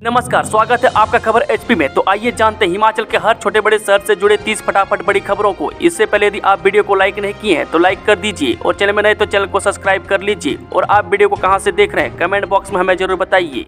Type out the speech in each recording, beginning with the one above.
नमस्कार, स्वागत है आपका खबर एचपी में। तो आइए जानते हैं हिमाचल के हर छोटे बड़े शहर से जुड़े 30 फटाफट बड़ी खबरों को। इससे पहले यदि आप वीडियो को लाइक नहीं किए हैं तो लाइक कर दीजिए और चैनल में नए तो चैनल को सब्सक्राइब कर लीजिए। और आप वीडियो को कहां से देख रहे हैं कमेंट बॉक्स में हमें जरूर बताइए।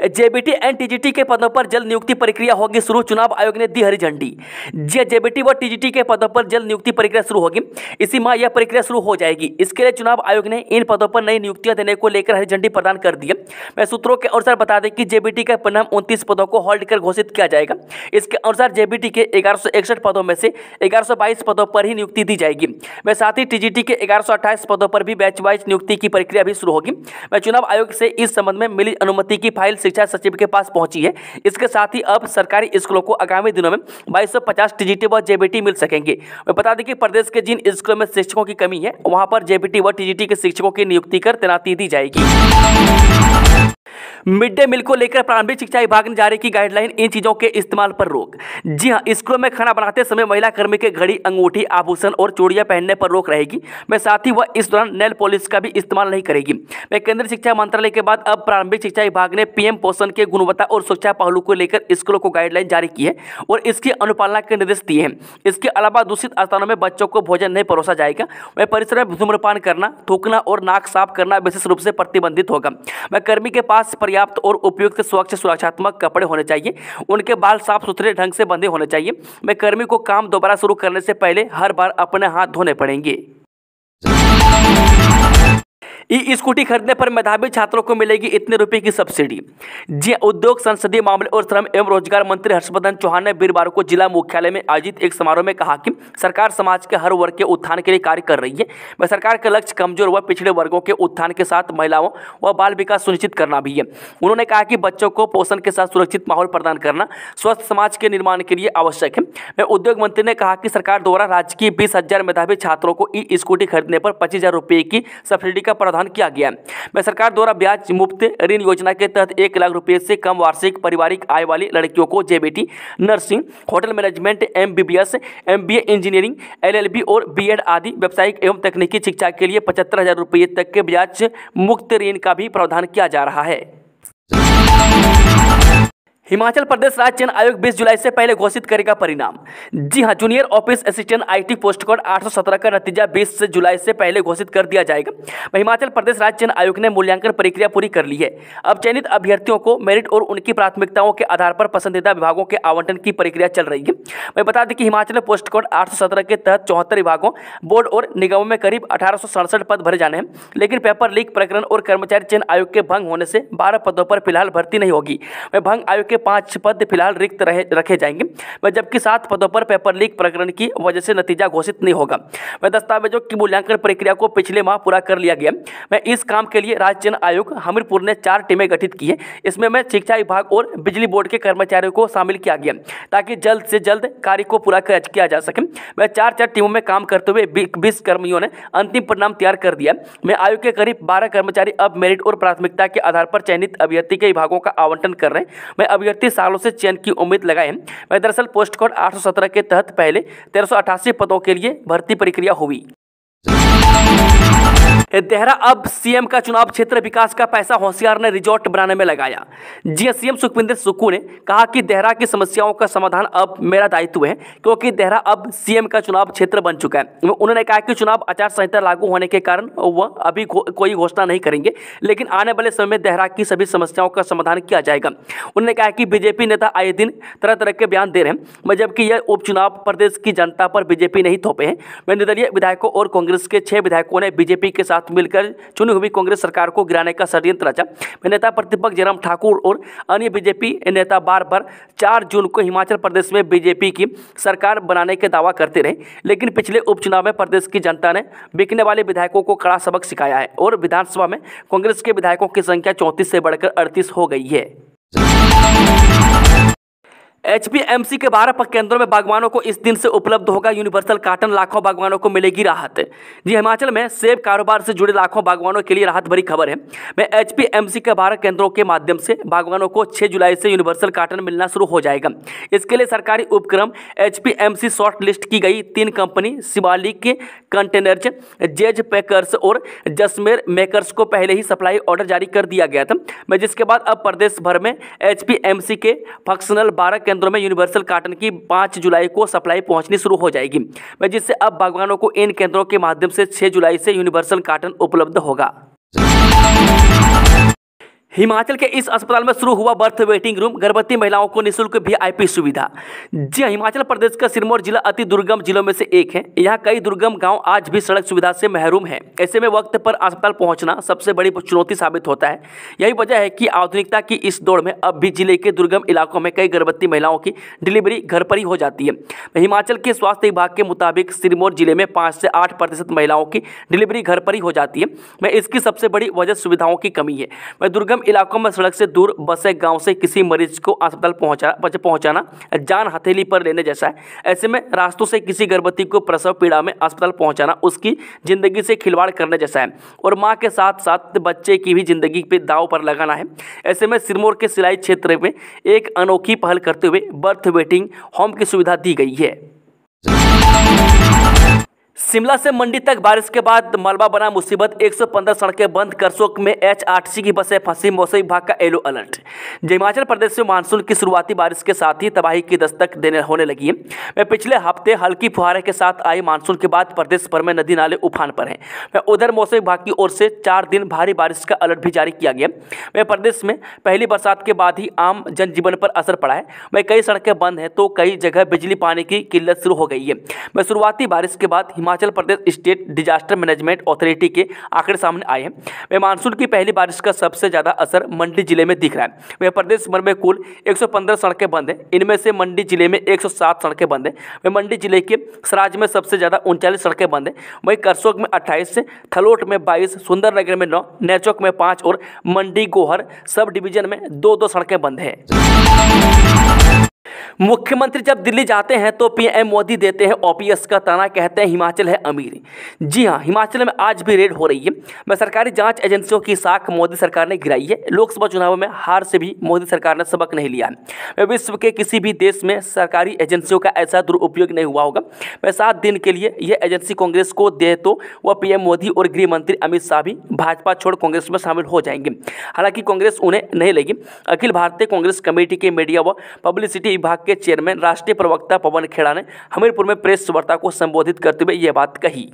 जेबीटी एंड टीजीटी के पदों पर जल्द नियुक्ति प्रक्रिया होगी शुरू, चुनाव आयोग ने दी हरी झंडी। जेबीटी व टीजीटी के पदों पर जल्द नियुक्ति प्रक्रिया शुरू होगी। इसी माह यह प्रक्रिया शुरू हो जाएगी। इसके लिए चुनाव आयोग ने इन पदों पर नई नियुक्तियां देने को लेकर हरी झंडी प्रदान कर दी है। मैं सूत्रों के अनुसार बता दें कि जेबीटी का परिणाम 29 पदों को होल्ड कर घोषित किया जाएगा। इसके अनुसार जेबीटी के 1161 पदों में से 1122 पदों पर ही नियुक्ति दी जाएगी। मैं साथ ही टीजीटी के 1128 पदों पर भी बैच वाइज नियुक्ति की प्रक्रिया भी शुरू होगी। मैं चुनाव आयोग से इस संबंध में मिली अनुमति की फाइल शिक्षा सचिव के पास पहुंची है। इसके साथ ही अब सरकारी स्कूलों को आगामी दिनों में 2250 टीजीटी व जेबीटी मिल सकेंगे। मैं बता दें कि प्रदेश के जिन स्कूलों में शिक्षकों की कमी है वहां पर जेबीटी व टीजीटी के शिक्षकों की नियुक्ति कर तैनाती दी जाएगी। मिड डे मील को लेकर प्रारंभिक शिक्षा विभाग ने जारी की गाइडलाइन, इन चीजों के इस्तेमाल पर रोक। जी हां, स्कूलों में खाना बनाते समय महिला कर्मी के घड़ी, अंगूठी, आभूषण और चूड़ियां पहनने पर रोक रहेगी। मैं साथ ही वह इस दौरान नेल पॉलिश का भी इस्तेमाल नहीं करेगी। मैं केंद्रीय शिक्षा मंत्रालय के बाद अब प्रारंभिक शिक्षा विभाग ने पीएम पोषण के गुणवत्ता और सुरक्षा पहलू को लेकर स्कूलों को गाइडलाइन जारी की है और इसकी अनुपालना के निर्देश दिए हैं। इसके अलावा दूषित स्थानों में बच्चों को भोजन नहीं परोसा जाएगा। मैं परिसर में धूम्रपान करना, थूकना और नाक साफ करना विशेष रूप से प्रतिबंधित होगा। मैं कर्मी के पास पर्याप्त और उपयुक्त स्वच्छ सुरक्षात्मक कपड़े होने चाहिए। उनके बाल साफ सुथरे ढंग से बंधे होने चाहिए। मैं कर्मी को काम दोबारा शुरू करने से पहले हर बार अपने हाथ धोने पड़ेंगे। ई स्कूटी खरीदने पर मेधावी छात्रों को मिलेगी इतने रुपए की सब्सिडी। जी, उद्योग, संसदीय मामले और श्रम एवं रोजगार मंत्री हर्षवर्धन चौहान ने वीरवार को जिला मुख्यालय में आयोजित एक समारोह में कहा कि सरकार समाज के हर वर्ग के उत्थान के लिए कार्य कर रही है। वह सरकार का लक्ष्य कमजोर व पिछड़े वर्गों के उत्थान के साथ महिलाओं व बाल विकास सुनिश्चित करना भी है। उन्होंने कहा कि बच्चों को पोषण के साथ सुरक्षित माहौल प्रदान करना स्वस्थ समाज के निर्माण के लिए आवश्यक है। वह उद्योग मंत्री ने कहा कि सरकार द्वारा राज्य की 20,000 मेधावी छात्रों को ई स्कूटी खरीदने पर 25,000 रुपये की सब्सिडी का प्रावधान किया गया है। मैं सरकार द्वारा ब्याज मुक्त ऋण योजना के तहत 1 लाख रुपए से कम वार्षिक पारिवारिक आय वाली लड़कियों को JBT, nursing, hotel management, MBBS, MBA, engineering, LLB और बीएड आदि व्यावसायिक एवं तकनीकी शिक्षा के लिए 75,000 रुपये तक के ब्याज मुक्त ऋण का भी प्रावधान किया जा रहा है। हिमाचल प्रदेश राज्य चयन आयोग 20 जुलाई से पहले घोषित करेगा परिणाम। जी हां, junior office assistant IT post code 817 का नतीजा 20 जुलाई से पहले घोषित कर दिया जाएगा। हिमाचल प्रदेश राज्य चयन आयोग ने मूल्यांकन प्रक्रिया पूरी कर ली है। अब चयनित अभ्यर्थियों को मेरिट और उनकी प्राथमिकताओं के आधार पर पसंदीदा विभागों के आवंटन की प्रक्रिया चल रही है। मैं बता दें कि हिमाचल में पोस्ट कोड 817 के तहत 74 विभागों, बोर्ड और निगमों में करीब 1867 पद भरे जाने हैं। लेकिन पेपर लीक प्रकरण और कर्मचारी चयन आयोग के भंग होने से 12 पदों पर फिलहाल भर्ती नहीं होगी। मैं भंग आयोग 5 पद फिलहाल रिक्त रखे जाएंगे, जबकि 7 पदों पर पेपर लीक प्रकरण की वजह से नतीजा घोषित नहीं होगा। दस्तावेजों की मूल्यांकन प्रक्रिया को पिछले माह पूरा कर लिया गया। मैं इस काम के लिए राज्य चयन आयोग हमीरपुर ने 4 टीमें गठित की है। इसमें मैं शिक्षा विभाग और बिजली बोर्ड के कर्मचारियों को शामिल किया गया ताकि जल्द से जल्द कार्य को पूरा किया जा सके। मैं 4 टीमों में काम करते हुए 20 कर्मियों ने अंतिम परिणाम तैयार कर दिया। मैं आयोग के करीब 12 कर्मचारी अब मेरिट और प्राथमिकता के आधार पर चयनित अभ्यर्थी के विभागों का आवंटन कर रहे हैं। मैं अभ्यर्थी सालों से चयन की उम्मीद लगाए हैं। मैं दरअसल पोस्ट कोड 817 के तहत पहले 1388 पदों के लिए भर्ती प्रक्रिया हुई। देहरा अब सीएम का चुनाव क्षेत्र विकास का पैसा होशियार ने रिजॉर्ट बनाने में लगाया। जी, सीएम सुखविंदर सुक्खू ने कहा कि देहरा की समस्याओं का समाधान अब मेरा दायित्व है, क्योंकि देहरा अब सीएम का चुनाव क्षेत्र बन चुका है। उन्होंने कहा कि चुनाव आचार संहिता लागू होने के कारण वह अभी कोई घोषणा नहीं करेंगे, लेकिन आने वाले समय में देहरा की सभी समस्याओं का समाधान किया जाएगा। उन्होंने कहा कि बीजेपी नेता आए दिन तरह तरह के बयान दे रहे हैं, जबकि यह उपचुनाव प्रदेश की जनता पर बीजेपी नहीं थोपे हैं। मैं निर्दलीय विधायकों और कांग्रेस के 6 विधायकों ने बीजेपी के साथ मिलकर चुनी हुई कांग्रेस सरकार को गिराने का षड्यंत्र रचा। नेता प्रतिपक्ष जयराम ठाकुर और अन्य बीजेपी नेता बार बार 4 जून को हिमाचल प्रदेश में बीजेपी की सरकार बनाने के दावा करते रहे, लेकिन पिछले उपचुनाव में प्रदेश की जनता ने बिकने वाले विधायकों को कड़ा सबक सिखाया है और विधानसभा में कांग्रेस के विधायकों की संख्या 34 से बढ़कर 38 हो गई है। एचपीएमसी के 12 केंद्रों में बागवानों को इस दिन से उपलब्ध होगा यूनिवर्सल कार्टन, लाखों बागवानों को मिलेगी राहत। जी, हिमाचल में सेब कारोबार से जुड़े लाखों बागवानों के लिए राहत भरी खबर है। मैं एचपीएमसी के 12 केंद्रों के माध्यम से बागवानों को 6 जुलाई से यूनिवर्सल कार्टन मिलना शुरू हो जाएगा। इसके लिए सरकारी उपक्रम एचपीएमसी शॉर्ट लिस्ट की गई 3 कंपनी शिवालिक कंटेनर्स, जेज पैकर्स और जसमेर मेकर्स को पहले ही सप्लाई ऑर्डर जारी कर दिया गया था, जिसके बाद अब प्रदेश भर में एचपीएमसी के फंक्शनल 12 केंद्रों में यूनिवर्सल कार्टन की 5 जुलाई को सप्लाई पहुंचनी शुरू हो जाएगी, जिससे अब बागवानों को इन केंद्रों के माध्यम से 6 जुलाई से यूनिवर्सल कार्टन उपलब्ध होगा। हिमाचल के इस अस्पताल में शुरू हुआ बर्थ वेटिंग रूम, गर्भवती महिलाओं को निःशुल्क वीआईपी सुविधा। जी, हिमाचल प्रदेश का सिरमौर जिला अति दुर्गम जिलों में से एक है। यहाँ कई दुर्गम गांव आज भी सड़क सुविधा से महरूम हैं। ऐसे में वक्त पर अस्पताल पहुंचना सबसे बड़ी चुनौती साबित होता है। यही वजह है कि आधुनिकता की इस दौड़ में अब भी जिले के दुर्गम इलाकों में कई गर्भवती महिलाओं की डिलीवरी घर पर ही हो जाती है। हिमाचल के स्वास्थ्य विभाग के मुताबिक सिरमौर जिले में 5 से 8% महिलाओं की डिलीवरी घर पर ही हो जाती है। इसकी सबसे बड़ी वजह सुविधाओं की कमी है। दुर्गम इलाकों में सड़क से दूर बसे गांव से किसी मरीज को अस्पताल पहुंचाना जान हथेली पर लेने जैसा है। ऐसे में रास्तों से किसी गर्भवती को प्रसव पीड़ा में अस्पताल पहुंचाना उसकी जिंदगी से खिलवाड़ करने जैसा है और मां के साथ साथ बच्चे की भी जिंदगी पे दांव पर लगाना है। ऐसे में सिरमौर के सिलाई क्षेत्र में एक अनोखी पहल करते हुए बर्थ वेटिंग होम की सुविधा दी गई है। शिमला से मंडी तक बारिश के बाद मलबा बना मुसीबत, 115 सड़कें बंद, करसोग में एचआरटीसी की बसें फंसी, मौसम विभाग का येलो अलर्ट। हिमाचल प्रदेश में मानसून की शुरुआती बारिश के साथ ही तबाही की दस्तक देने होने लगी है। पिछले हफ्ते हल्की फुहारे के साथ आई मानसून के बाद प्रदेश भर में नदी नाले उफान पर हैं। उधर मौसम विभाग की ओर से 4 दिन भारी बारिश का अलर्ट भी जारी किया गया। प्रदेश में पहली बरसात के बाद ही आम जनजीवन पर असर पड़ा है। कई सड़कें बंद हैं तो कई जगह बिजली पानी की किल्लत शुरू हो गई है। शुरुआती बारिश के बाद Himachal Pradesh state disaster management authority के आंकड़े सामने आए हैं। मानसून की पहली बारिश का सबसे ज्यादा असर मंडी जिले में दिख रहा है। प्रदेश भर में कुल 115 सड़कें बंद हैं। इनमें से मंडी जिले में 107 सड़कें बंद हैं। मंडी जिले के सराज में सबसे ज्यादा 39 सड़कें बंद हैं। वहीं करसोग में 28, थलोट में 22, सुंदरनगर में 9, नेरचौक में 5 और मंडी गोहर सब डिवीजन में 2-2 सड़कें बंद हैं। मुख्यमंत्री जब दिल्ली जाते हैं तो पीएम मोदी देते हैं ओपीएस का ताना, कहते हैं हिमाचल है अमीर। जी हां, हिमाचल में आज भी रेड हो रही है। सरकारी जांच एजेंसियों की साख मोदी सरकार ने गिराई है। लोकसभा चुनाव में हार से भी मोदी सरकार ने सबक नहीं लिया है। विश्व के किसी भी देश में सरकारी एजेंसियों का ऐसा दुरुपयोग नहीं हुआ होगा। 7 दिन के लिए यह एजेंसी कांग्रेस को दे तो वह पीएम मोदी और गृह मंत्री अमित शाह भी भाजपा छोड़ कांग्रेस में शामिल हो जाएंगे। हालांकि कांग्रेस उन्हें नहीं लगी। अखिल भारतीय कांग्रेस कमेटी के मीडिया व पब्लिसिटी विभाग के चेयरमैन राष्ट्रीय प्रवक्ता पवन खेड़ा ने हमीरपुर में प्रेस वार्ता को संबोधित करते हुए यह बात कही।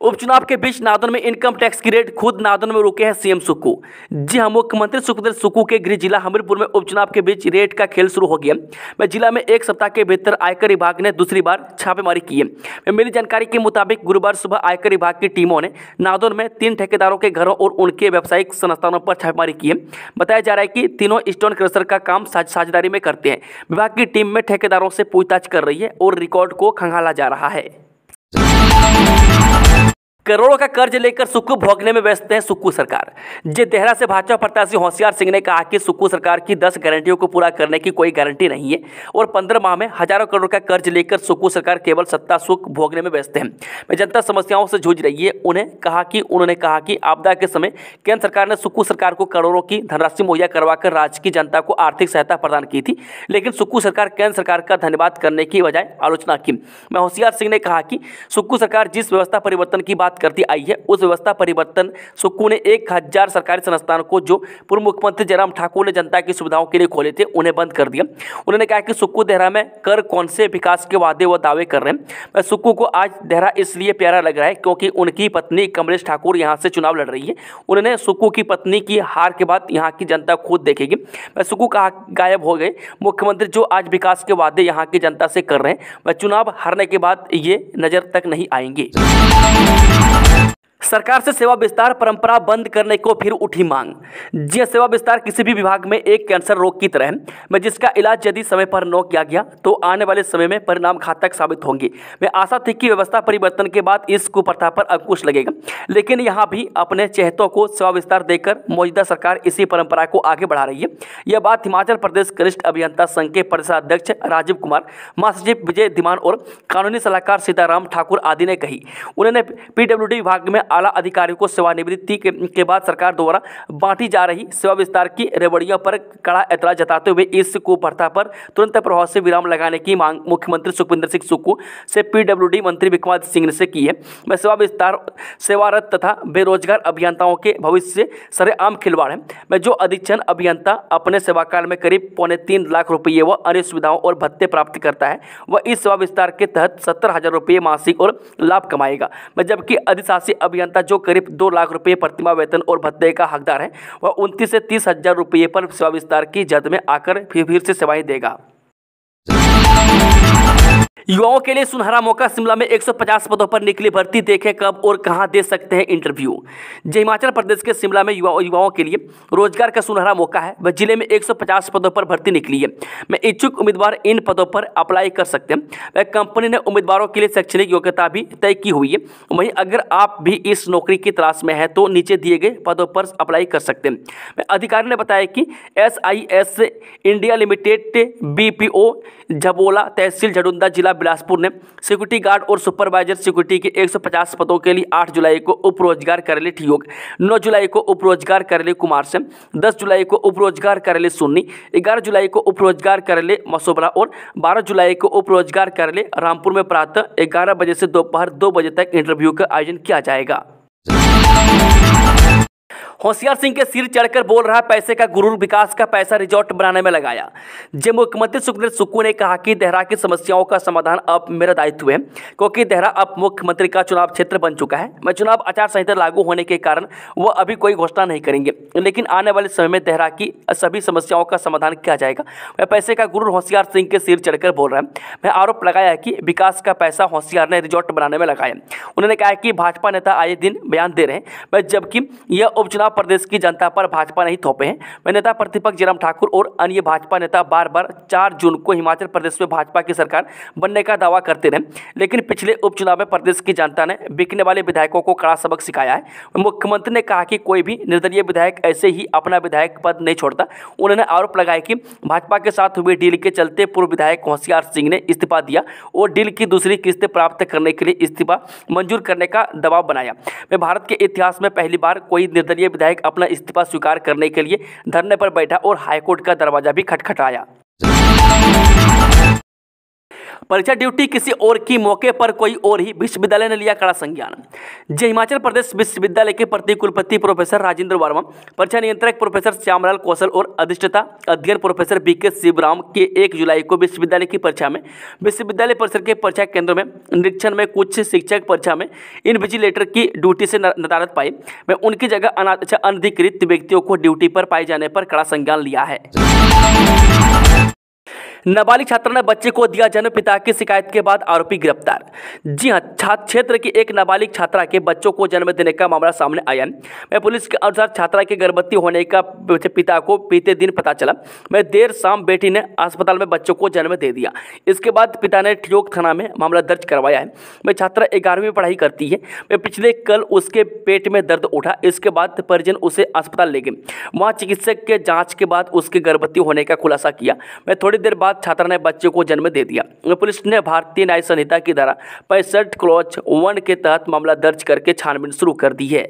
उपचुनाव के बीच नादौन में इनकम टैक्स की रेड, खुद नादौन में रुके हैं सीएम सुक्खू। जी हां, मुख्यमंत्री सुखदेव सुक्खू के गृह जिला हमीरपुर में उपचुनाव के बीच रेड का खेल शुरू हो गया। जिला में एक सप्ताह के भीतर आयकर विभाग ने दूसरी बार छापेमारी की है। मिली जानकारी के मुताबिक गुरुवार सुबह आयकर विभाग की टीमों ने नादौन में 3 ठेकेदारों के घरों और उनके व्यावसायिक संस्थानों पर छापेमारी की है। बताया जा रहा है कि तीनों स्टोन क्रशर का काम साझेदारी में करते हैं। विभाग की टीम में ठेकेदारों से पूछताछ कर रही है और रिकॉर्ड को खंगाला जा रहा है। करोड़ों का कर्ज लेकर सुक्खू भोगने में व्यस्त है सुक्खू सरकार। जे देहरा से भाजपा प्रत्याशी होशियार सिंह ने कहा कि सुक्खू सरकार की 10 गारंटियों को पूरा करने की कोई गारंटी नहीं है और 15 माह में हजारों करोड़ का कर्ज लेकर सुक्खू सरकार केवल सत्ता सुख भोगने में व्यस्त है। जनता समस्याओं से जूझ रही है। उन्होंने कहा कि आपदा के समय केंद्र सरकार ने सुक्खू सरकार को करोड़ों की धनराशि मुहैया करवाकर राज्य की जनता को आर्थिक सहायता प्रदान की थी, लेकिन सुक्खू सरकार केंद्र सरकार का धन्यवाद करने की बजाय आलोचना की। होशियार सिंह ने कहा कि सुक्खू सरकार जिस व्यवस्था परिवर्तन की बात करती आई है उस व्यवस्था परिवर्तन सुक्खू ने 1000 सरकारी संस्थान को जो पूर्व मुख्यमंत्री जयराम ठाकुर ने जनता की सुविधाओं के लिए खोले थे उन्हें बंद कर दिया। उन्होंने कहा कि सुक्खू देहरा में कर कौन से विकास के वादे व दावे कर रहे हैं। सुक्खू को आज देहरा इसलिए प्यारा लग रहा है क्योंकि उनकी पत्नी कमलेश ठाकुर यहाँ से चुनाव लड़ रही है। उन्होंने सुक्खू की पत्नी की हार के बाद यहाँ की जनता खुद देखेगी। सुक्खू कहा गायब हो गए मुख्यमंत्री जो आज विकास के वादे यहाँ की जनता से कर रहे हैं, वह चुनाव हारने के बाद ये नजर तक नहीं आएंगे। सरकार से सेवा विस्तार परंपरा बंद करने को फिर उठी मांग। जी, सेवा विस्तार किसी भी विभाग में एक कैंसर रोग की तरह है, मैं जिसका इलाज यदि समय पर न किया गया तो आने वाले समय में परिणाम घातक साबित होंगे। मैं आशा थी कि व्यवस्था परिवर्तन के बाद इस कुप्रथा पर अंकुश लगेगा, लेकिन यहाँ भी अपने चहेतों को सेवा विस्तार देकर मौजूदा सरकार इसी परंपरा को आगे बढ़ा रही है। यह बात हिमाचल प्रदेश कनिष्ठ अभियंता संघ के प्रदेशाध्यक्ष राजीव कुमार, महासचिव विजय धीमान और कानूनी सलाहकार सीताराम ठाकुर आदि ने कही। उन्होंने पीडब्ल्यूडी विभाग में आला अधिकारियों को सेवानिवृत्ति के बाद सरकार द्वारा बांटी जा रही सेवा विस्तार की रेवड़ियों पर कड़ा ऐतराज जताते हुए इस कुप्रथा पर तुरंत प्रभाव से विराम लगाने की मांग मुख्यमंत्री सुखविंदर सिंह सुक्खू से पीडब्ल्यूडी मंत्री विक्रमादित्य सिंह से की है। मैं सेवा विस्तार सेवारत तथा बेरोजगार अभियंताओं के भविष्य से सरेआम खिलवाड़ है। मैं जो अधीक्षण अभियंता अपने सेवाकाल में करीब 3.25 लाख रुपये व अन्य सुविधाओं और भत्ते प्राप्त करता है वह इस सेवा विस्तार के तहत 70,000 रुपये मासिक और लाभ कमाएगा। मैं जबकि अधिशासी अभियंता जो करीब 2 लाख रुपये प्रतिमाह वेतन और भत्ते का हकदार है वह 29 से 30,000 रुपये पर सेवा विस्तार की जद में आकर फिर से सेवाएं देगा। युवाओं के लिए सुनहरा मौका, शिमला में 150 पदों पर निकली भर्ती, देखें कब और कहां दे सकते हैं इंटरव्यू। हिमाचल प्रदेश के शिमला में युवाओं के लिए रोजगार का सुनहरा मौका है। वह जिले में 150 पदों पर भर्ती निकली है। मैं इच्छुक उम्मीदवार इन पदों पर अप्लाई कर सकते हैं। वह कंपनी ने उम्मीदवारों के लिए शैक्षणिक योग्यता भी तय की हुई है। वहीं अगर आप भी इस नौकरी की तलाश में हैं तो नीचे दिए गए पदों पर अप्लाई कर सकते हैं। अधिकारी ने बताया कि SIS इंडिया लिमिटेड BPO झबोला तहसील झडुंदा जिला बिलासपुर ने सिक्योरिटी गार्ड और सुपरवाइजर सिक्योरिटी के 150 पदों के लिए 8 जुलाई को उप रोजगार कार्यालय ठियोग, 9 जुलाई को उप रोजगार कार्यालय कुमारसैन, 10 जुलाई को उप रोजगार कार्यालय सुन्नी, 11 जुलाई को उप रोजगार कार्यालय मसोबरा और 12 जुलाई को उप रोजगार कार्यालय रामपुर में प्रातः 11 बजे से दोपहर 2 बजे तक इंटरव्यू का आयोजन किया जाएगा। होशियार सिंह के सिर चढ़कर बोल रहा पैसे का गुरूर, विकास का पैसा रिजॉर्ट बनाने में लगाया। जब मुख्यमंत्री सुखविंदर सुक्खू ने कहा कि देहरा की समस्याओं का समाधान अब मेरा दायित्व है, क्योंकि देहरा अब मुख्यमंत्री का चुनाव क्षेत्र बन चुका है। मैं चुनाव आचार संहिता लागू होने के कारण वह अभी कोई घोषणा नहीं करेंगे, लेकिन आने वाले समय में देहरा की सभी समस्याओं का समाधान किया जाएगा। वह पैसे का गुरूर होशियार सिंह के सिर चढ़कर बोल रहा है। मैं आरोप लगाया कि विकास का पैसा होशियार ने रिजॉर्ट बनाने में लगाया। उन्होंने कहा कि भाजपा नेता आए दिन बयान दे रहे हैं, मैं जबकि यह उपचुनाव प्रदेश की जनता पर भाजपा नहीं थोपे हैं। मैं नेता प्रतिपक्ष जयराम ठाकुर और अन्य भाजपा नेता बार बार 4 जून को हिमाचल प्रदेश में भाजपा की सरकार बनने का दावा करते रहे, लेकिन पिछले उपचुनाव में प्रदेश की जनता ने बिकने वाले विधायकों को कड़ा सबक सिखाया है। मुख्यमंत्री ने कहा कि कोई भी निर्दलीय विधायक ऐसे ही अपना विधायक पद नहीं छोड़ता। उन्होंने आरोप लगाया कि भाजपा के साथ हुई डील के चलते पूर्व विधायक होशियार सिंह ने इस्तीफा दिया और डील की दूसरी किस्त प्राप्त करने के लिए इस्तीफा मंजूर करने का दबाव बनाया। मैं भारत के इतिहास में पहली बार कोई निर्दलीय विधायक अपना इस्तीफा स्वीकार करने के लिए धरने पर बैठा और हाईकोर्ट का दरवाजा भी खटखटाया। परीक्षा ड्यूटी किसी और की, मौके पर कोई और ही, विश्वविद्यालय ने लिया कड़ा संज्ञान। हिमाचल प्रदेश विश्वविद्यालय के प्रति कुलपति प्रोफेसर राजेंद्र वर्मा, परीक्षा नियंत्रक प्रोफेसर श्यामलाल कौशल और अधिष्ठाता अध्ययन प्रोफेसर BK शिवराम के 1 जुलाई को विश्वविद्यालय की परीक्षा में विश्वविद्यालय परिसर के परीक्षा केंद्रों में निरीक्षण में कुछ शिक्षक परीक्षा में इनविजिलेटर की ड्यूटी से नदारद पाए। मैं उनकी जगह अनधिकृत व्यक्तियों को ड्यूटी पर पाए जाने पर कड़ा संज्ञान लिया है। नाबालिग छात्रा ने बच्चे को दिया जन्म, पिता की शिकायत के बाद आरोपी गिरफ्तार। जी हां, छात्र क्षेत्र की एक नाबालिग छात्रा के बच्चों को जन्म देने का मामला सामने आया। मैं पुलिस के अनुसार छात्रा के गर्भवती होने का पिता को बीते दिन पता चला। मैं देर शाम बेटी ने अस्पताल में बच्चों को जन्म दे दिया। इसके बाद पिता ने ठियोग थाना में मामला दर्ज करवाया है। मैं छात्रा 11वीं में पढ़ाई करती है। मैं पिछले कल उसके पेट में दर्द उठा। इसके बाद परिजन उसे अस्पताल ले गए। वहाँ चिकित्सक के जाँच के बाद उसके गर्भवती होने का खुलासा किया। मैं थोड़ी देर बाद छात्रा ने बच्चे को जन्म दे दिया। पुलिस ने भारतीय न्याय संहिता की धारा 65 क्लॉज 1 के तहत मामला दर्ज करके छानबीन शुरू कर दी है।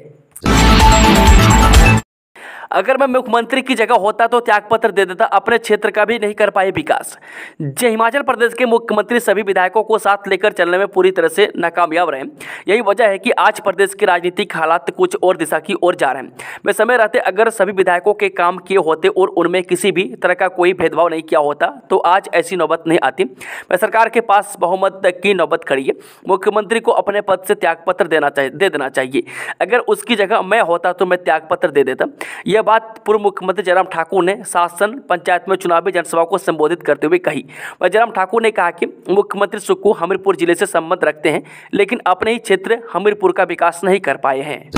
अगर मैं मुख्यमंत्री की जगह होता तो त्यागपत्र दे देता, अपने क्षेत्र का भी नहीं कर पाए विकास। हिमाचल प्रदेश के मुख्यमंत्री सभी विधायकों को साथ लेकर चलने में पूरी तरह से नाकामयाब रहे। यही वजह है कि आज प्रदेश के राजनीतिक हालात कुछ और दिशा की ओर जा रहे हैं। मैं समय रहते अगर सभी विधायकों के काम किए होते और उनमें किसी भी तरह का कोई भेदभाव नहीं किया होता तो आज ऐसी नौबत नहीं आती। मैं सरकार के पास बहुमत तक की नौबत खड़ी है। मुख्यमंत्री को अपने पद से त्यागपत्र दे देना चाहिए। अगर उसकी जगह मैं होता तो मैं त्यागपत्र दे देता। यह बात पूर्व मुख्यमंत्री जयराम ठाकुर ने शासन पंचायत में चुनावी जनसभा को संबोधित करते हुए कही। वह जयराम ठाकुर ने कहा कि मुख्यमंत्री सुक्खू हमीरपुर जिले से संबंध रखते हैं, लेकिन अपने ही क्षेत्र हमीरपुर का विकास नहीं कर पाए हैं।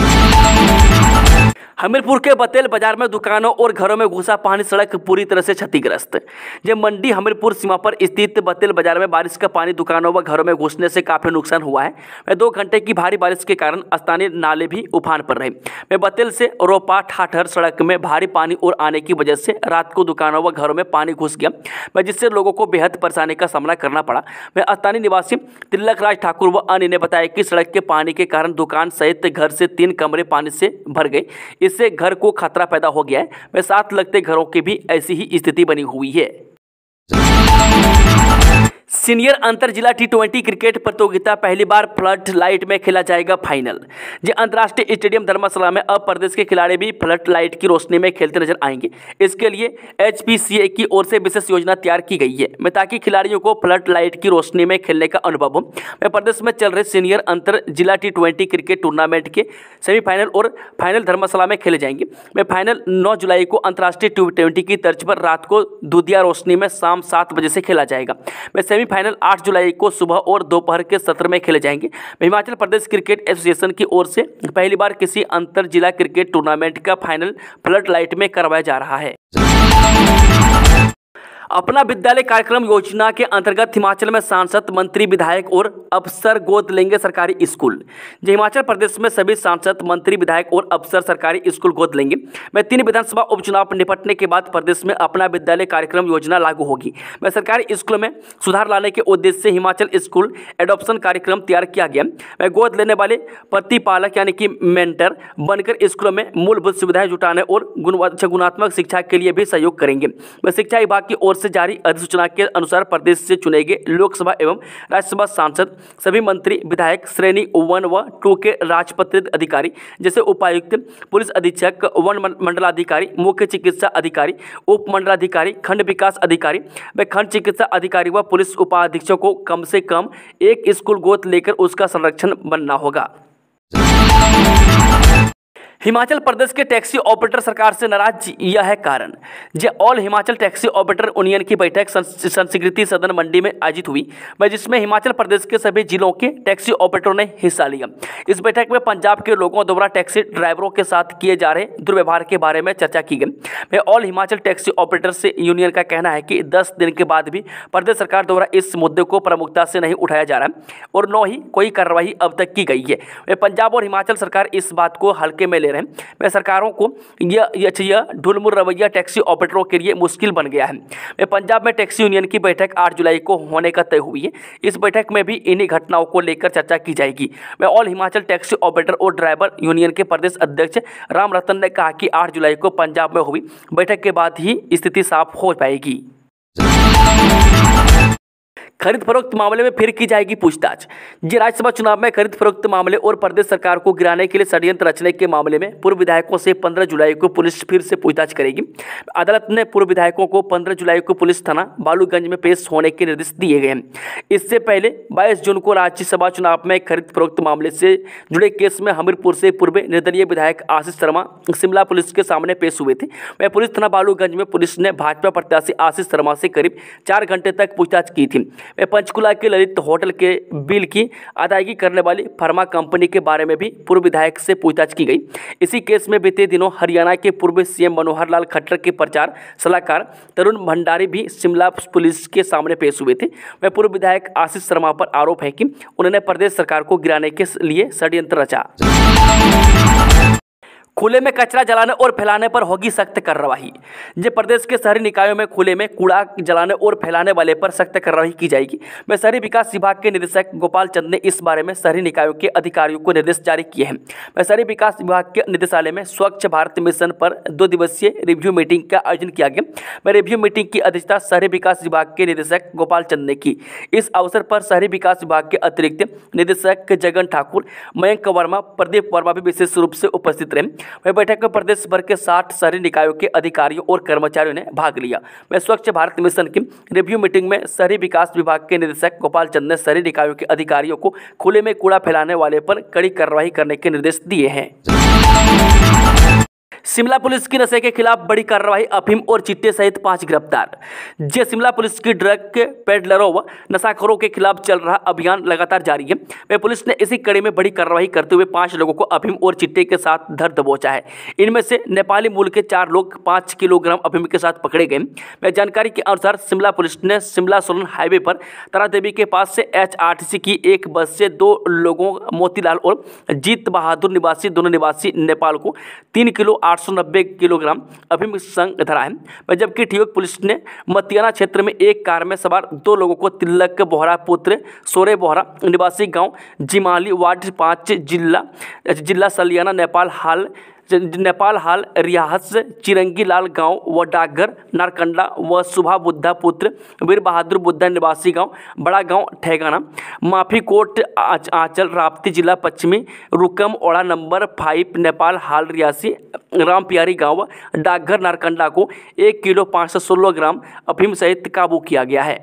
हमीरपुर के बतेल बाजार में दुकानों और घरों में घुसा पानी, सड़क पूरी तरह से क्षतिग्रस्त। जब मंडी हमीरपुर सीमा पर स्थित बतेल बाजार में बारिश का पानी दुकानों व घरों में घुसने से काफी नुकसान हुआ है। वह 2 घंटे की भारी बारिश के कारण स्थानीय नाले भी उफान पर रहे। वह बतेल से रोपा ठाठर सड़क में भारी पानी और आने की वजह से रात को दुकानों व घरों में पानी घुस गया, वह जिससे लोगों को बेहद परेशानी का सामना करना पड़ा। वह स्थानीय निवासी तिलक राज ठाकुर व अन्य ने बताया कि सड़क के पानी के कारण दुकान सहित घर से 3 कमरे पानी से भर गए। इससे घर को खतरा पैदा हो गया है। वह साथ लगते घरों की भी ऐसी ही स्थिति बनी हुई है। सीनियर अंतर जिला T20 क्रिकेट प्रतियोगिता पहली बार फ्लड लाइट में खेला जाएगा फाइनल। जो अंतर्राष्ट्रीय स्टेडियम धर्मशाला में अब प्रदेश के खिलाड़ी भी फ्लड लाइट की रोशनी में खेलते नजर आएंगे। इसके लिए HPCA की ओर से विशेष योजना तैयार की गई है, ताकि खिलाड़ियों को फ्लड लाइट की रोशनी में खेलने का अनुभव हो। प्रदेश में चल रहे सीनियर अंतर जिला T20 क्रिकेट टूर्नामेंट के सेमीफाइनल और फाइनल धर्मशाला में खेले जाएंगे। फाइनल 9 जुलाई को अंतर्राष्ट्रीय T20 की तर्ज पर रात को दूधिया रोशनी में शाम 7 बजे से खेला जाएगा। सेमीफाइनल 8 जुलाई को सुबह और दोपहर के सत्र में खेले जाएंगे। हिमाचल प्रदेश क्रिकेट एसोसिएशन की ओर से पहली बार किसी अंतर जिला क्रिकेट टूर्नामेंट का फाइनल फ्लड लाइट में करवाया जा रहा है। अपना विद्यालय कार्यक्रम योजना के अंतर्गत हिमाचल में सांसद, मंत्री, विधायक और अफसर गोद लेंगे सरकारी स्कूल। जो हिमाचल प्रदेश में सभी सांसद, मंत्री, विधायक और अफसर सरकारी स्कूल गोद लेंगे। 3 विधानसभा उपचुनाव निपटने के बाद प्रदेश में अपना विद्यालय कार्यक्रम योजना लागू होगी। सरकारी स्कूलों में सुधार लाने के उद्देश्य से हिमाचल स्कूल एडॉप्शन कार्यक्रम तैयार किया गया। गोद लेने वाले प्रतिपालक यानी कि मेंटर बनकर स्कूलों में मूलभूत सुविधाएं जुटाने और गुणात्मक शिक्षा के लिए भी सहयोग करेंगे। शिक्षा विभाग की ओर से जारी अधिसूचना के अनुसार प्रदेश से चुने गए लोकसभा एवं राज्यसभा सांसद, सभी मंत्री, विधायक श्रेणी 1 व 2 के राजपत्रित अधिकारी जैसे उपायुक्त, पुलिस अधीक्षक, वन मंडलाधिकारी, मुख्य चिकित्सा अधिकारी, उप मंडलाधिकारी, खंड विकास अधिकारी व खंड चिकित्सा अधिकारी व पुलिस उपाधीक्षक को कम से कम एक स्कूल गोद लेकर उसका संरक्षण बनना होगा। हिमाचल प्रदेश के टैक्सी ऑपरेटर सरकार से नाराज, यह है कारण। जो all Himachal taxi operator union की बैठक संस्कृति सदन मंडी में आयोजित हुई, जिसमें हिमाचल प्रदेश के सभी जिलों के टैक्सी ऑपरेटरों ने हिस्सा लिया। इस बैठक में पंजाब के लोगों द्वारा टैक्सी ड्राइवरों के साथ किए जा रहे दुर्व्यवहार के बारे में चर्चा की गई। ऑल हिमाचल टैक्सी ऑपरेटर से यूनियन का कहना है कि 10 दिन के बाद भी प्रदेश सरकार द्वारा इस मुद्दे को प्रमुखता से नहीं उठाया जा रहा है और न ही कोई कार्रवाई अब तक की गई है। पंजाब और हिमाचल सरकार इस बात को हल्के में ले रहे हैं। सरकारों को यह ढुलमुल रवैया टैक्सी ऑपरेटरों के लिए मुश्किल बन गया है। पंजाब में टैक्सी यूनियन की बैठक 8 जुलाई को होने का तय हुई है। इस बैठक में भी इन्हीं घटनाओं को लेकर चर्चा की जाएगी। ऑल हिमाचल टैक्सी ऑपरेटर और ड्राइवर यूनियन के प्रदेश अध्यक्ष राम रतन ने कहा कि 8 जुलाई को पंजाब में हुई बैठक के बाद ही स्थिति साफ हो पाएगी। खरीद फरोख्त मामले में फिर की जाएगी पूछताछ। जी राज्यसभा चुनाव में खरीद फरोख्त मामले और प्रदेश सरकार को गिराने के लिए षड्यंत्र रचने के मामले में पूर्व विधायकों से 15 जुलाई को पुलिस फिर से पूछताछ करेगी। अदालत ने पूर्व विधायकों को 15 जुलाई को पुलिस थाना बालूगंज में पेश होने के निर्देश दिए गए हैं। इससे पहले 22 जून को राज्यसभा चुनाव में खरीद फरोख्त मामले से जुड़े केस में हमीरपुर से पूर्व निर्दलीय विधायक आशीष शर्मा शिमला पुलिस के सामने पेश हुए थे। पुलिस थाना बालूगंज में पुलिस ने भाजपा प्रत्याशी आशीष शर्मा से करीब 4 घंटे तक पूछताछ की थी। पंचकुला के ललित होटल के बिल की अदायगी करने वाली फर्मा कंपनी के बारे में भी पूर्व विधायक से पूछताछ की गई। इसी केस में बीते दिनों हरियाणा के पूर्व सीएम मनोहर लाल खट्टर के प्रचार सलाहकार तरुण भंडारी भी शिमला पुलिस के सामने पेश हुए थे। पूर्व विधायक आशीष शर्मा पर आरोप है कि उन्होंने प्रदेश सरकार को गिराने के लिए षड्यंत्र रचा। खुले में कचरा जलाने और फैलाने पर होगी सख्त कार्रवाई। जब प्रदेश के शहरी निकायों में खुले में कूड़ा जलाने और फैलाने वाले पर सख्त कार्रवाई की जाएगी। शहरी विकास विभाग के निदेशक गोपाल चंद ने इस बारे में शहरी निकायों के अधिकारियों को निर्देश जारी किए हैं। शहरी विकास विभाग के निदेशालय में स्वच्छ भारत मिशन पर 2 दिवसीय रिव्यू मीटिंग का आयोजन किया गया। रिव्यू मीटिंग की अध्यक्षता शहरी विकास विभाग के निदेशक गोपाल चंद ने की। इस अवसर पर शहरी विकास विभाग के अतिरिक्त निदेशक जगन ठाकुर, मयंक वर्मा, प्रदीप वर्मा भी विशेष रूप से उपस्थित रहे। बैठक में प्रदेश भर के 60 शहरी निकायों के अधिकारियों और कर्मचारियों ने भाग लिया। स्वच्छ भारत मिशन की रिव्यू मीटिंग में शहरी विकास विभाग के निदेशक गोपाल चंद ने शहरी निकायों के अधिकारियों को खुले में कूड़ा फैलाने वाले पर कड़ी कार्रवाई करने के निर्देश दिए हैं। शिमला पुलिस की नशे के खिलाफ बड़ी कार्रवाई, अफीम और चिट्टे सहित 5 गिरफ्तार। शिमला पुलिस की ड्रग पेडलरों व नशाखोरों के खिलाफ चल रहा अभियान लगातार जारी है। वह पुलिस ने इसी कड़ी में बड़ी कार्रवाई करते हुए 5 लोगों को अफीम और चिट्टे के साथ धर दबोचा है। इनमें से नेपाली मूल के 4 लोग 5 किलोग्राम अफीम के साथ पकड़े गए। वह जानकारी के अनुसार शिमला पुलिस ने शिमला सोलन हाईवे पर तारादेवी के पास से HRTC की एक बस से 2 लोगों मोतीलाल और जीत बहादुर निवासी दोनों निवासी नेपाल को 3 किलो 890 किलोग्राम अफीम संग धरा है। जबकि ठियोग पुलिस ने मतियाना क्षेत्र में एक कार में सवार 2 लोगों को तिलक बोहरा पुत्र सोरे बोहरा निवासी गांव जिमाली वार्ड 5 जिला सलियाना नेपाल हाल रियासत चिरंगी लाल गांव व डाकघर नारकंडा व सुभा बुद्धा पुत्र वीर बहादुर बुद्धा निवासी गांव बड़ा गांव ठेगाना माफीकोट आंचल राप्ती जिला पश्चिमी रुकम ओड़ा नंबर 5 नेपाल हाल रियासी राम प्यारी गांव डाकघर नारकंडा को 1 किलो 516 ग्राम अफीम सहित काबू किया गया है।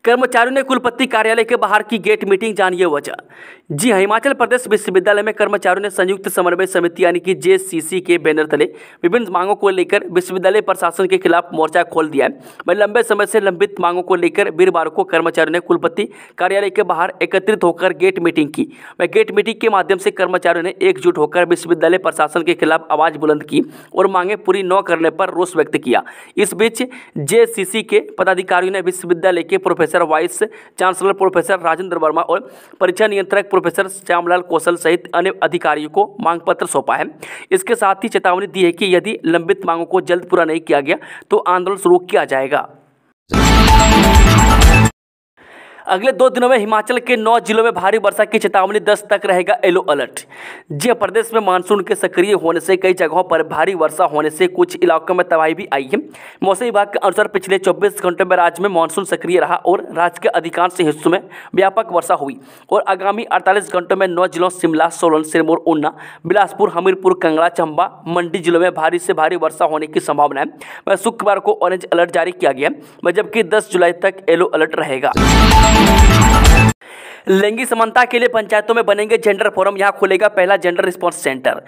कर्मचारियों ने कुलपति कार्यालय के बाहर की गेट मीटिंग, जानिए वजह। जी हाँ, हिमाचल प्रदेश विश्वविद्यालय में कर्मचारियों ने संयुक्त समन्वय समिति यानी कि JCC के बैनर तले विभिन्न मांगों को लेकर विश्वविद्यालय प्रशासन के खिलाफ मोर्चा खोल दिया है। वह लंबे समय से लंबित मांगों को लेकर वीरवार को कर्मचारियों ने कुलपति कार्यालय के बाहर एकत्रित होकर गेट मीटिंग की। वह गेट मीटिंग के माध्यम से कर्मचारियों ने एकजुट होकर विश्वविद्यालय प्रशासन के खिलाफ आवाज बुलंद की और मांगे पूरी न करने पर रोष व्यक्त किया। इस बीच JCC के पदाधिकारियों ने विश्वविद्यालय के professor vice chancellor professor Rajendra Verma और परीक्षा नियंत्रक प्रोफेसर श्यामलाल कौशल सहित अन्य अधिकारियों को मांग पत्र सौंपा है। इसके साथ ही चेतावनी दी है कि यदि लंबित मांगों को जल्द पूरा नहीं किया गया तो आंदोलन शुरू किया जाएगा। अगले 2 दिनों में हिमाचल के 9 जिलों में भारी वर्षा की चेतावनी, 10 तक रहेगा येलो अलर्ट। जी प्रदेश में मानसून के सक्रिय होने से कई जगहों पर भारी वर्षा होने से कुछ इलाकों में तबाही भी आई है। मौसम विभाग के अनुसार पिछले 24 घंटों में राज्य में मानसून सक्रिय रहा और राज्य के अधिकांश हिस्सों में व्यापक वर्षा हुई और आगामी 48 घंटों में 9 जिलों शिमला, सोलन, सिरमौर, ऊना, बिलासपुर, हमीरपुर, कंगड़ा, चंबा, मंडी जिलों में भारी से भारी वर्षा होने की संभावना है। वह शुक्रवार को ऑरेंज अलर्ट जारी किया गया है, जबकि 10 जुलाई तक येलो अलर्ट रहेगा। लैंगिक समानता के लिए पंचायतों में बनेंगे जेंडर फोरम, यहां खुलेगा पहला gender response centre.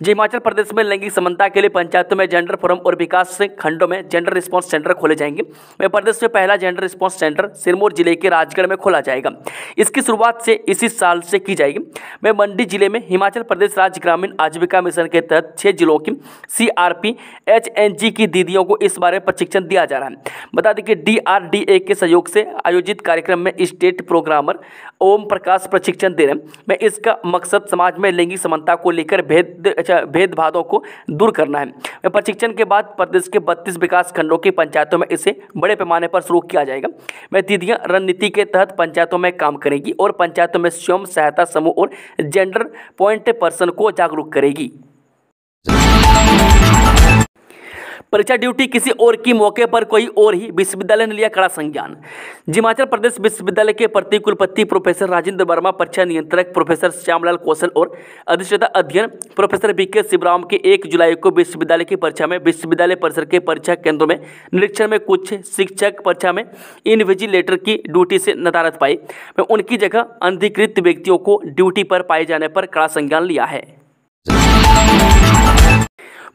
Himachal Pradesh में लैंगिक समानता के लिए पंचायतों में जेंडर फोरम और विकास खंडों में जेंडर रिस्पांस सेंटर खोले जाएंगे। वह प्रदेश में पहला जेंडर रिस्पांस सेंटर सिरमौर जिले के राजगढ़ में खोला जाएगा। इसकी शुरुआत से इसी साल से की जाएगी। वह मंडी जिले में हिमाचल प्रदेश राज्य ग्रामीण आजीविका मिशन के तहत 6 जिलों की CRP HNG की दीदियों को इस बारे प्रशिक्षण दिया जा रहा है। बता दें कि DRDA के सहयोग से आयोजित कार्यक्रम में स्टेट प्रोग्रामर ओम प्रकाश प्रशिक्षण दे रहे हैं। मैं इसका मकसद समाज में लैंगिक समानता को लेकर भेदभावों को दूर करना है। प्रशिक्षण के बाद प्रदेश के 32 विकास खंडों की पंचायतों में इसे बड़े पैमाने पर शुरू किया जाएगा। मैं दीदियां रणनीति के तहत पंचायतों में काम करेगी और पंचायतों में स्वयं सहायता समूह और जेंडर पॉइंट पर्सन को जागरूक करेगी। परीक्षा ड्यूटी किसी और की मौके पर कोई और ही, विश्वविद्यालय ने लिया कड़ा संज्ञान। हिमाचल प्रदेश विश्वविद्यालय के प्रति कुलपति प्रोफेसर राजेंद्र वर्मा, परीक्षा नियंत्रक प्रोफेसर श्यामलाल कौशल और अधिष्ठाता अध्ययन प्रोफेसर BK शिवराम के 1 जुलाई को विश्वविद्यालय की परीक्षा में विश्वविद्यालय परिसर के परीक्षा केंद्रों में निरीक्षण में कुछ शिक्षक परीक्षा में इनविजिलेटर की ड्यूटी से नदारद पाई। उनकी जगह अनधिकृत व्यक्तियों को ड्यूटी पर पाए जाने पर कड़ा संज्ञान लिया है।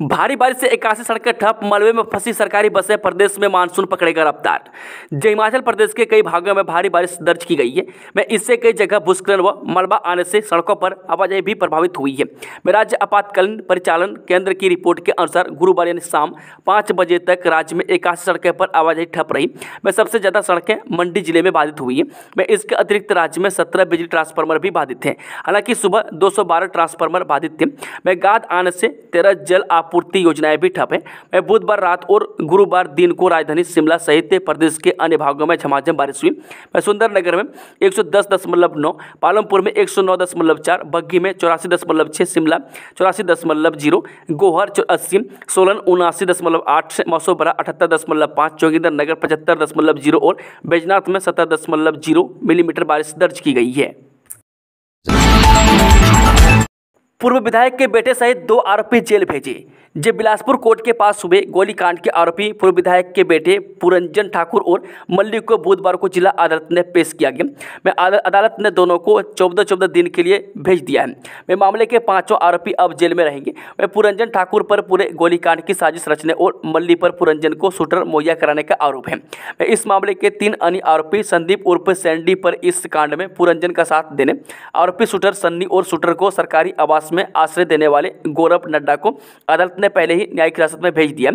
भारी बारिश से 81 सड़कें ठप, मलबे में फंसी सरकारी बसें, प्रदेश में मानसून पकड़ेगा रफ्तार। हिमाचल प्रदेश के कई भागों में भारी बारिश दर्ज की गई है। मैं इससे कई जगह भूस्खलन व मलबा आने से सड़कों पर आवाजाही भी प्रभावित हुई है। राज्य आपातकालीन परिचालन केंद्र की रिपोर्ट के अनुसार गुरुवार यानी शाम 5 बजे तक राज्य में 81 सड़कों पर आवाजाही ठप रही। मैं सबसे ज्यादा सड़कें मंडी जिले में बाधित हुई है। मैं इसके अतिरिक्त राज्य में 17 बिजली ट्रांसफार्मर भी बाधित हैं। हालांकि सुबह 212 ट्रांसफार्मर बाधित थे। मैं गाद आने से 13 जल आपूर्ति योजनाएं भी ठप है। बुधवार रात और गुरुवार दिन को राजधानी शिमला सहित प्रदेश के अन्य भागों में झमाझम बारिश हुई। सुंदरनगर में 110.9, पालमपुर में 109.4, बग्गी में 84.6, शिमला 84.0, गोहर 80, सोलन 79.8, मौसोबरा 78.5, जोगिंदरनगर 75.0 और बैजनाथ में 70.0 मिलीमीटर बारिश दर्ज की गई है। पूर्व विधायक के बेटे सहित 2 आरोपी जेल भेजे। जे बिलासपुर कोर्ट के पास हुए गोलीकांड के आरोपी पूर्व विधायक के बेटे पुरंजन ठाकुर और मल्लिक को बुधवार को जिला अदालत में पेश किया गया। मैं अदालत ने दोनों को 14-14 दिन के लिए भेज दिया है। मैं मामले के 5 आरोपी अब जेल में रहेंगे। मैं पुरंजन ठाकुर पर पूरे गोलीकांड की साजिश रचने और मल्ली पर पुरंजन को शूटर मुहैया कराने का आरोप है। मैं इस मामले के 3 अन्य आरोपी संदीप उर्फ सैंडी पर इस कांड में पुरंजन का साथ देने, आरोपी शूटर सन्नी और शूटर को सरकारी आवास में आश्रय देने वाले गौरव नड्डा को अदालत ने पहले ही न्यायिक हिरासत में भेज दिया।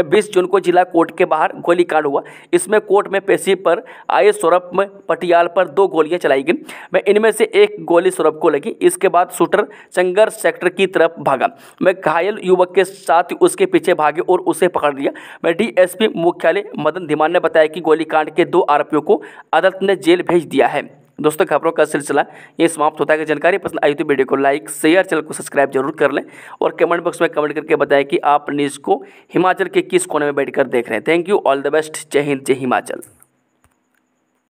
20 जून को जिला कोर्ट के बाहर गोलीकांड हुआ। इसमें कोर्ट में पेशी पर आए सौरभ में पटियाल पर 2 गोलियां चलाई गई। मैं इनमें से एक गोली सौरभ को लगी। इसके बाद शूटर संघर्ष सेक्टर की तरफ भागा। मैं घायल युवक के साथ उसके पीछे भागे और उसे पकड़ लिया। मैं डीएसपी मुख्यालय मदन धीमान ने बताया कि गोलीकांड के 2 आरोपियों को अदालत ने जेल भेज दिया है। दोस्तों, खबरों का सिलसिला ये समाप्त होता है। कि जानकारी पसंद आई तो वीडियो को लाइक, शेयर, चैनल को सब्सक्राइब जरूर कर लें और कमेंट बॉक्स में कमेंट करके बताएं कि आप न्यूज़ को हिमाचल के किस कोने में बैठकर देख रहे हैं। Thank you, all the best, जय हिंद, जय हिमाचल।